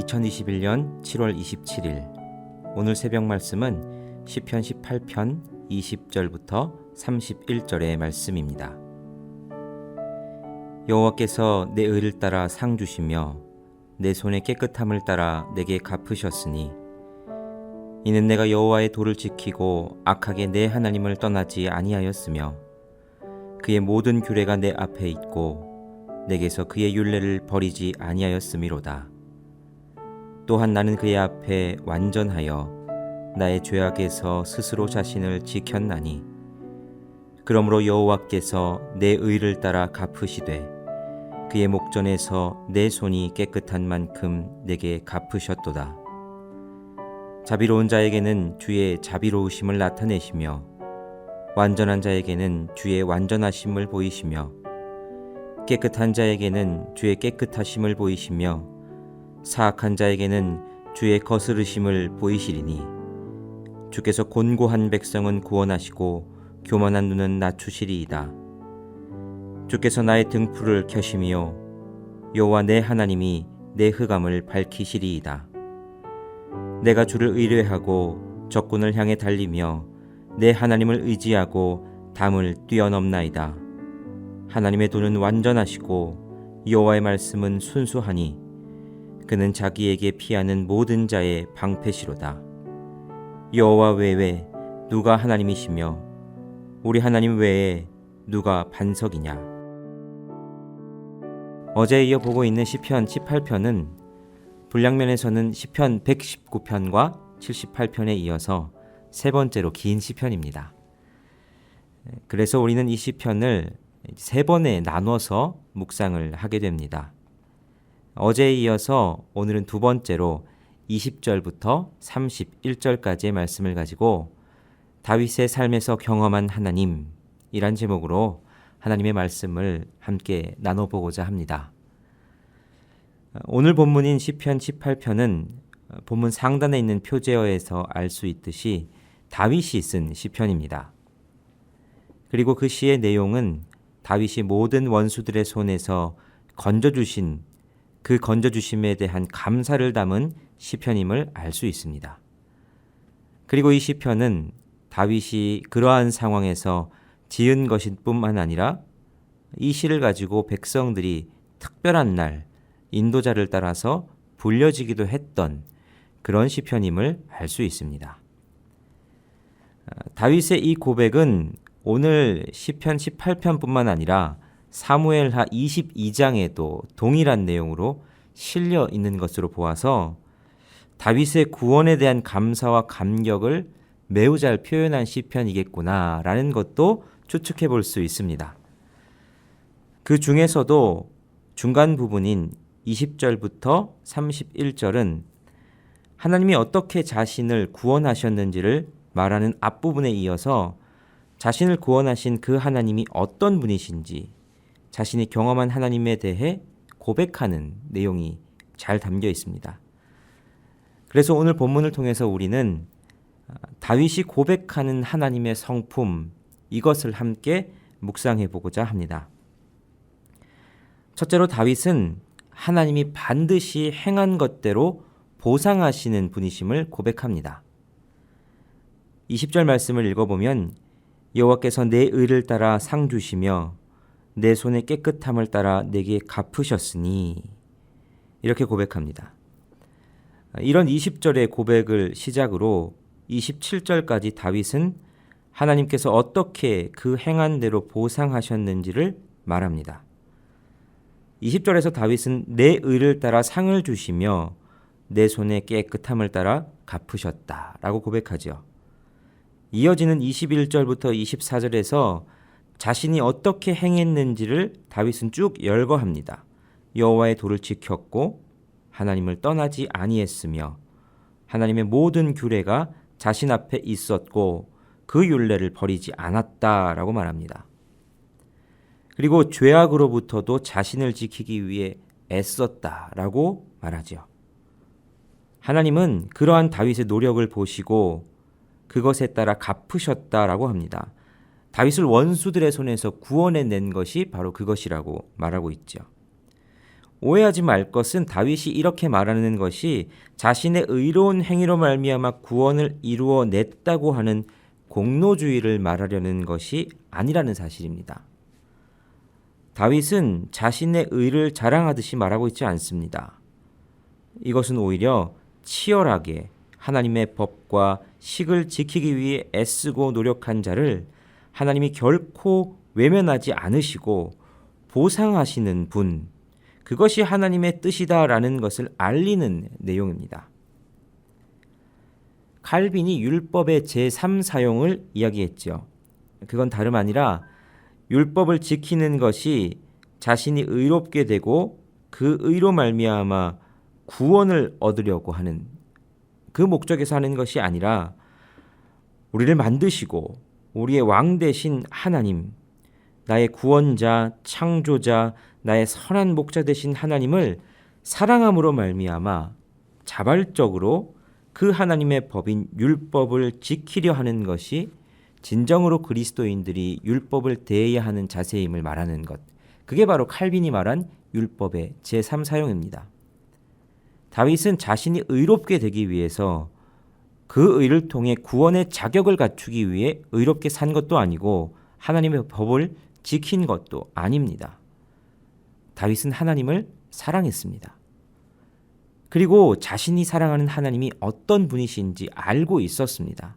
2021년 7월 27일 오늘 새벽 말씀은 시편 18편 20절부터 31절의 말씀입니다. 여호와께서 내 의를 따라 상 주시며 내 손의 깨끗함을 따라 내게 갚으셨으니 이는 내가 여호와의 도를 지키고 악하게 내 하나님을 떠나지 아니하였으며 그의 모든 규례가 내 앞에 있고 내게서 그의 율례를 버리지 아니하였음이로다. 또한 나는 그의 앞에 완전하여 나의 죄악에서 스스로 자신을 지켰나니 그러므로 여호와께서 내 의를 따라 갚으시되 그의 목전에서 내 손이 깨끗한 만큼 내게 갚으셨도다. 자비로운 자에게는 주의 자비로우심을 나타내시며 완전한 자에게는 주의 완전하심을 보이시며 깨끗한 자에게는 주의 깨끗하심을 보이시며 사악한 자에게는 주의 거스르심을 보이시리니 주께서 곤고한 백성은 구원하시고 교만한 눈은 낮추시리이다. 주께서 나의 등불을 켜시며 여호와 내 하나님이 내 흑암을 밝히시리이다. 내가 주를 의뢰하고 적군을 향해 달리며 내 하나님을 의지하고 담을 뛰어넘나이다. 하나님의 도는 완전하시고 여호와의 말씀은 순수하니 그는 자기에게 피하는 모든 자의 방패시로다. 여호와 외에 누가 하나님이시며 우리 하나님 외에 누가 반석이냐. 어제 이어 보고 있는 시편 18편은 분량면에서는 시편 119편과 78편에 이어서 세 번째로 긴 시편입니다. 그래서 우리는 이 시편을 세 번에 나눠서 묵상을 하게 됩니다. 어제에 이어서 오늘은 두 번째로 20절부터 31절까지의 말씀을 가지고 다윗의 삶에서 경험한 하나님이란 제목으로 하나님의 말씀을 함께 나눠보고자 합니다. 오늘 본문인 시편 18편은 본문 상단에 있는 표제어에서 알 수 있듯이 다윗이 쓴 시편입니다. 그리고 그 시의 내용은 다윗이 모든 원수들의 손에서 건져주신 그 건져주심에 대한 감사를 담은 시편임을 알 수 있습니다. 그리고 이 시편은 다윗이 그러한 상황에서 지은 것일 뿐만 아니라 이 시를 가지고 백성들이 특별한 날 인도자를 따라서 불려지기도 했던 그런 시편임을 알 수 있습니다. 다윗의 이 고백은 오늘 시편 18편뿐만 아니라 사무엘하 22장에도 동일한 내용으로 실려 있는 것으로 보아서 다윗의 구원에 대한 감사와 감격을 매우 잘 표현한 시편이겠구나라는 것도 추측해 볼 수 있습니다. 그 중에서도 중간 부분인 20절부터 31절은 하나님이 어떻게 자신을 구원하셨는지를 말하는 앞부분에 이어서 자신을 구원하신 그 하나님이 어떤 분이신지 자신이 경험한 하나님에 대해 고백하는 내용이 잘 담겨 있습니다. 그래서 오늘 본문을 통해서 우리는 다윗이 고백하는 하나님의 성품, 이것을 함께 묵상해 보고자 합니다. 첫째로 다윗은 하나님이 반드시 행한 것대로 보상하시는 분이심을 고백합니다. 20절 말씀을 읽어보면 여호와께서 내 의를 따라 상 주시며 내 손의 깨끗함을 따라 내게 갚으셨으니 이렇게 고백합니다. 이런 20절의 고백을 시작으로 27절까지 다윗은 하나님께서 어떻게 그 행한 대로 보상하셨는지를 말합니다. 20절에서 다윗은 내 의를 따라 상을 주시며 내 손의 깨끗함을 따라 갚으셨다라고 고백하죠. 이어지는 21절부터 24절에서 자신이 어떻게 행했는지를 다윗은 쭉 열거합니다. 여호와의 도를 지켰고 하나님을 떠나지 아니했으며 하나님의 모든 규례가 자신 앞에 있었고 그 율례를 버리지 않았다라고 말합니다. 그리고 죄악으로부터도 자신을 지키기 위해 애썼다라고 말하죠. 하나님은 그러한 다윗의 노력을 보시고 그것에 따라 갚으셨다라고 합니다. 다윗을 원수들의 손에서 구원해낸 것이 바로 그것이라고 말하고 있죠. 오해하지 말 것은 다윗이 이렇게 말하는 것이 자신의 의로운 행위로 말미암아 구원을 이루어냈다고 하는 공로주의를 말하려는 것이 아니라는 사실입니다. 다윗은 자신의 의를 자랑하듯이 말하고 있지 않습니다. 이것은 오히려 치열하게 하나님의 법과 식을 지키기 위해 애쓰고 노력한 자를 하나님이 결코 외면하지 않으시고 보상하시는 분, 그것이 하나님의 뜻이다라는 것을 알리는 내용입니다. 칼빈이 율법의 제3사용을 이야기했죠. 그건 다름 아니라 율법을 지키는 것이 자신이 의롭게 되고 그 의로 말미암아 구원을 얻으려고 하는 그 목적에서 하는 것이 아니라 우리를 만드시고 우리의 왕 되신 하나님, 나의 구원자, 창조자, 나의 선한 목자 되신 하나님을 사랑함으로 말미암아 자발적으로 그 하나님의 법인 율법을 지키려 하는 것이 진정으로 그리스도인들이 율법을 대해야 하는 자세임을 말하는 것. 그게 바로 칼빈이 말한 율법의 제3사용입니다. 다윗은 자신이 의롭게 되기 위해서 그 의를 통해 구원의 자격을 갖추기 위해 의롭게 산 것도 아니고 하나님의 법을 지킨 것도 아닙니다. 다윗은 하나님을 사랑했습니다. 그리고 자신이 사랑하는 하나님이 어떤 분이신지 알고 있었습니다.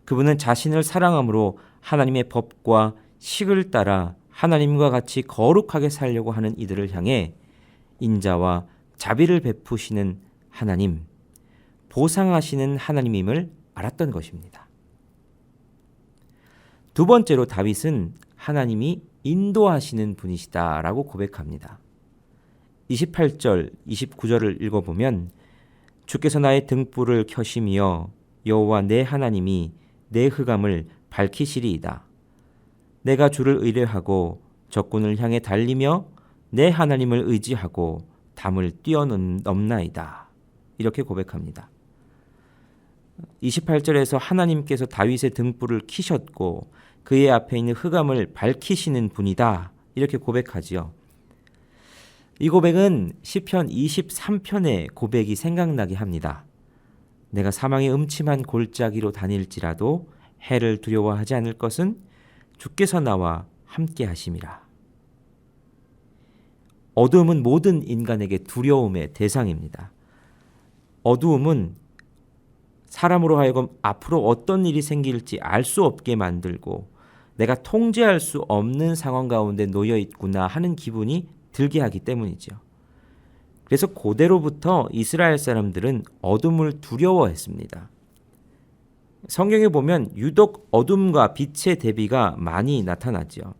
그분은 자신을 사랑함으로 하나님의 법과 식을 따라 하나님과 같이 거룩하게 살려고 하는 이들을 향해 인자와 자비를 베푸시는 하나님, 보상하시는 하나님임을 알았던 것입니다. 두 번째로 다윗은 하나님이 인도하시는 분이시다라고 고백합니다. 28절, 29절을 읽어보면 주께서 나의 등불을 켜심이여 여호와 내 하나님이 내 흑암을 밝히시리이다. 내가 주를 의뢰하고 적군을 향해 달리며 내 하나님을 의지하고 담을 뛰어넘나이다. 이렇게 고백합니다. 28절에서 하나님께서 다윗의 등불을 켜셨고 그의 앞에 있는 흑암을 밝히시는 분이다. 이렇게 고백하지요. 이 고백은 시편 23편의 고백이 생각나게 합니다. 내가 사망의 음침한 골짜기로 다닐지라도 해를 두려워하지 않을 것은 주께서 나와 함께 하심이라. 어두움은 모든 인간에게 두려움의 대상입니다. 어두움은 사람으로 하여금 앞으로 어떤 일이 생길지 알 수 없게 만들고 내가 통제할 수 없는 상황 가운데 놓여 있구나 하는 기분이 들게 하기 때문이죠. 그래서 고대로부터 이스라엘 사람들은 어둠을 두려워했습니다. 성경에 보면 유독 어둠과 빛의 대비가 많이 나타나죠.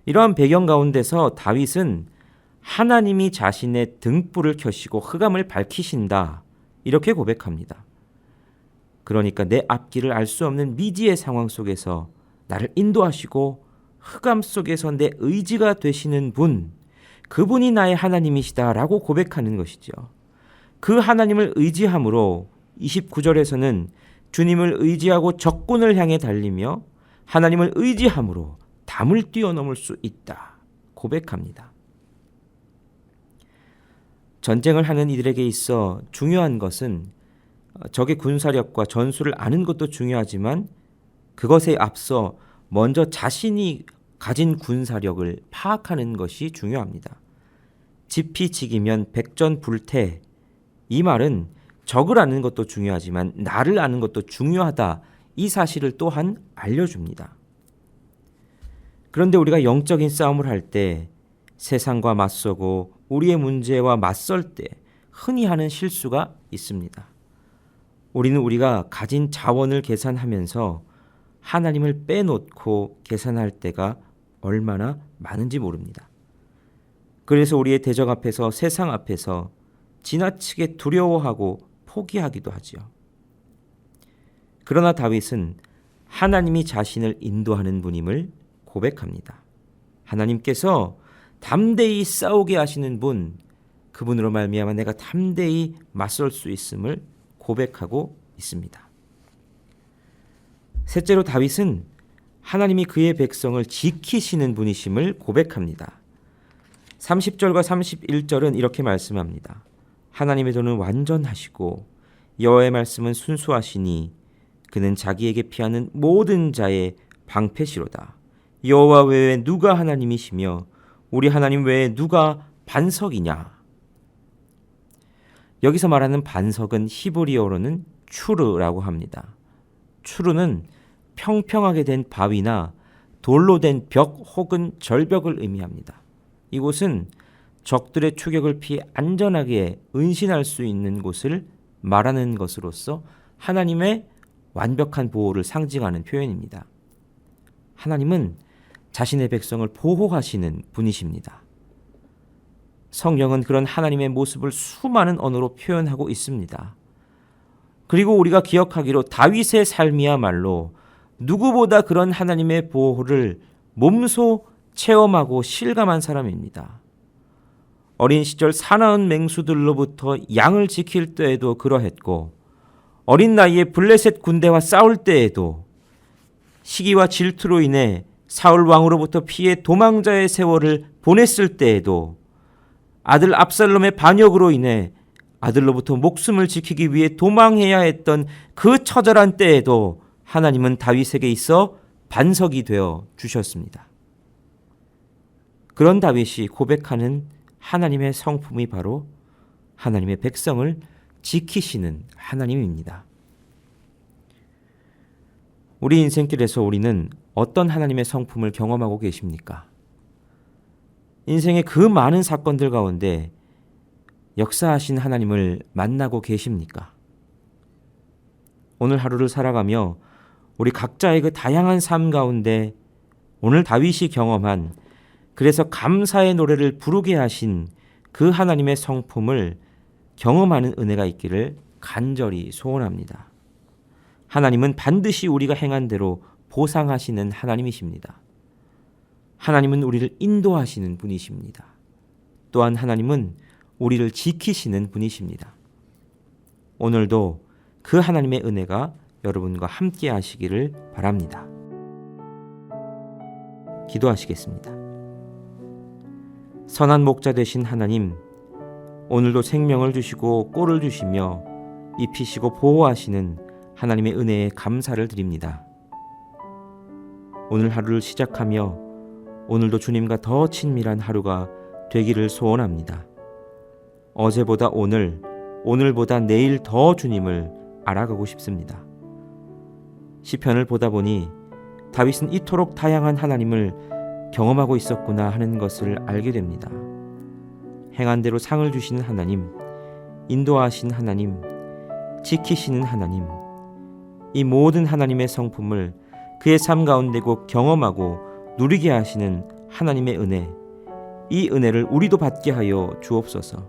이러한 배경 가운데서 다윗은 하나님이 자신의 등불을 켜시고 흑암을 밝히신다. 이렇게 고백합니다. 그러니까 내 앞길을 알 수 없는 미지의 상황 속에서 나를 인도하시고 흑암 속에서 내 의지가 되시는 분, 그분이 나의 하나님이시다라고 고백하는 것이죠. 그 하나님을 의지함으로 29절에서는 주님을 의지하고 적군을 향해 달리며 하나님을 의지함으로 담을 뛰어넘을 수 있다. 고백합니다. 전쟁을 하는 이들에게 있어 중요한 것은 적의 군사력과 전술을 아는 것도 중요하지만 그것에 앞서 먼저 자신이 가진 군사력을 파악하는 것이 중요합니다. 지피지기면 백전불태. 이 말은 적을 아는 것도 중요하지만 나를 아는 것도 중요하다. 이 사실을 또한 알려줍니다. 그런데 우리가 영적인 싸움을 할 때 세상과 맞서고 우리의 문제와 맞설 때 흔히 하는 실수가 있습니다. 우리는 우리가 가진 자원을 계산하면서 하나님을 빼놓고 계산할 때가 얼마나 많은지 모릅니다. 그래서 우리의 대적 앞에서 세상 앞에서 지나치게 두려워하고 포기하기도 하지요. 그러나 다윗은 하나님이 자신을 인도하는 분임을 고백합니다. 하나님께서 담대히 싸우게 하시는 분, 그분으로 말미암아 내가 담대히 맞설 수 있음을 고백하고 있습니다. 셋째로 다윗은 하나님이 그의 백성을 지키시는 분이심을 고백합니다. 30절과 31절은 이렇게 말씀합니다. 하나님의 도는 완전하시고 여호와의 말씀은 순수하시니 그는 자기에게 피하는 모든 자의 방패시로다. 여호와 외에 누가 하나님이시며 우리 하나님 외에 누가 반석이냐. 여기서 말하는 반석은 히브리어로는 추르라고 합니다. 추르는 평평하게 된 바위나 돌로 된 벽 혹은 절벽을 의미합니다. 이곳은 적들의 추격을 피해 안전하게 은신할 수 있는 곳을 말하는 것으로서 하나님의 완벽한 보호를 상징하는 표현입니다. 하나님은 자신의 백성을 보호하시는 분이십니다. 성경은 그런 하나님의 모습을 수많은 언어로 표현하고 있습니다. 그리고 우리가 기억하기로 다윗의 삶이야말로 누구보다 그런 하나님의 보호를 몸소 체험하고 실감한 사람입니다. 어린 시절 사나운 맹수들로부터 양을 지킬 때에도 그러했고, 어린 나이에 블레셋 군대와 싸울 때에도, 시기와 질투로 인해 사울 왕으로부터 피해 도망자의 세월을 보냈을 때에도, 아들 압살롬의 반역으로 인해 아들로부터 목숨을 지키기 위해 도망해야 했던 그 처절한 때에도 하나님은 다윗에게 있어 반석이 되어 주셨습니다. 그런 다윗이 고백하는 하나님의 성품이 바로 하나님의 백성을 지키시는 하나님입니다. 우리 인생길에서 우리는 어떤 하나님의 성품을 경험하고 계십니까? 인생의 그 많은 사건들 가운데 역사하신 하나님을 만나고 계십니까? 오늘 하루를 살아가며 우리 각자의 그 다양한 삶 가운데 오늘 다윗이 경험한, 그래서 감사의 노래를 부르게 하신 그 하나님의 성품을 경험하는 은혜가 있기를 간절히 소원합니다. 하나님은 반드시 우리가 행한 대로 보상하시는 하나님이십니다. 하나님은 우리를 인도하시는 분이십니다. 또한 하나님은 우리를 지키시는 분이십니다. 오늘도 그 하나님의 은혜가 여러분과 함께 하시기를 바랍니다. 기도하시겠습니다. 선한 목자 되신 하나님, 오늘도 생명을 주시고 꼴을 주시며 입히시고 보호하시는 하나님의 은혜에 감사를 드립니다. 오늘 하루를 시작하며 오늘도 주님과 더 친밀한 하루가 되기를 소원합니다. 어제보다 오늘, 오늘보다 내일 더 주님을 알아가고 싶습니다. 시편을 보다 보니 다윗은 이토록 다양한 하나님을 경험하고 있었구나 하는 것을 알게 됩니다. 행한 대로 상을 주시는 하나님, 인도하신 하나님, 지키시는 하나님, 이 모든 하나님의 성품을 그의 삶 가운데 꼭 경험하고 누리게 하시는 하나님의 은혜, 이 은혜를 우리도 받게 하여 주옵소서.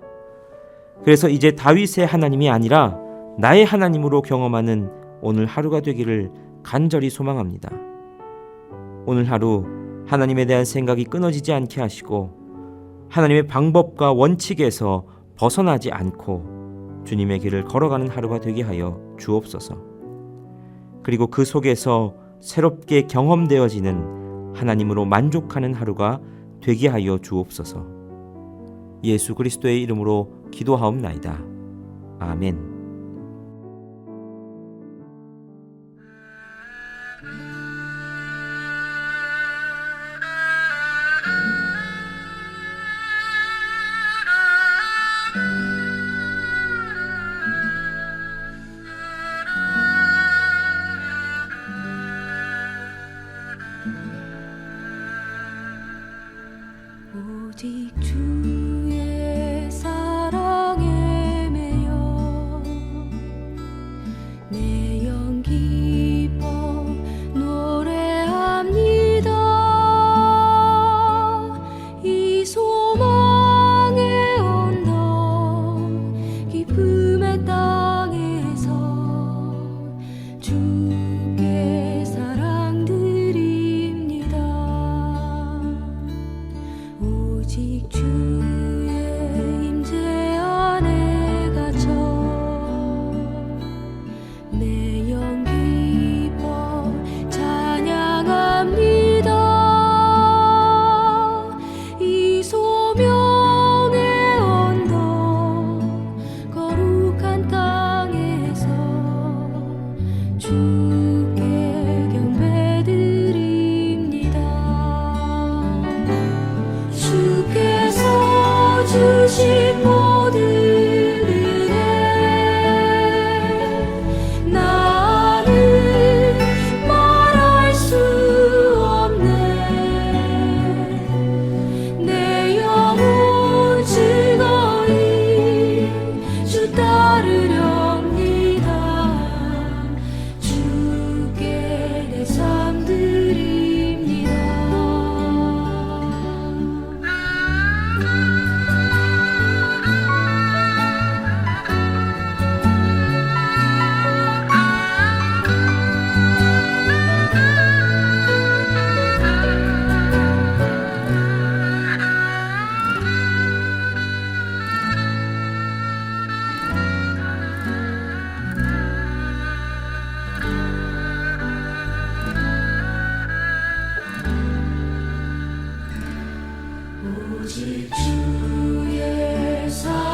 그래서 이제 다윗의 하나님이 아니라 나의 하나님으로 경험하는 오늘 하루가 되기를 간절히 소망합니다. 오늘 하루 하나님에 대한 생각이 끊어지지 않게 하시고 하나님의 방법과 원칙에서 벗어나지 않고 주님의 길을 걸어가는 하루가 되게 하여 주옵소서. 그리고 그 속에서 새롭게 경험되어지는 하나님으로 만족하는 하루가 되게 하여 주옵소서. 예수 그리스도의 이름으로 기도하옵나이다. 아멘. 오직 주의 사랑에 매여 내 영 기뻐 노래합니다. 이 소망의 언덕 기쁨의 땅에서 주께 사랑 드립니다. 오직 주의 임재 안에 갇혀 내 영 기뻐 찬양합니다. 이 소명 주께서 주신 모든 은혜 나는 말할 수 없네 내 영혼 즐거이 주 따르렵니다 주께 내 삶 드립니다 오직 주의 사랑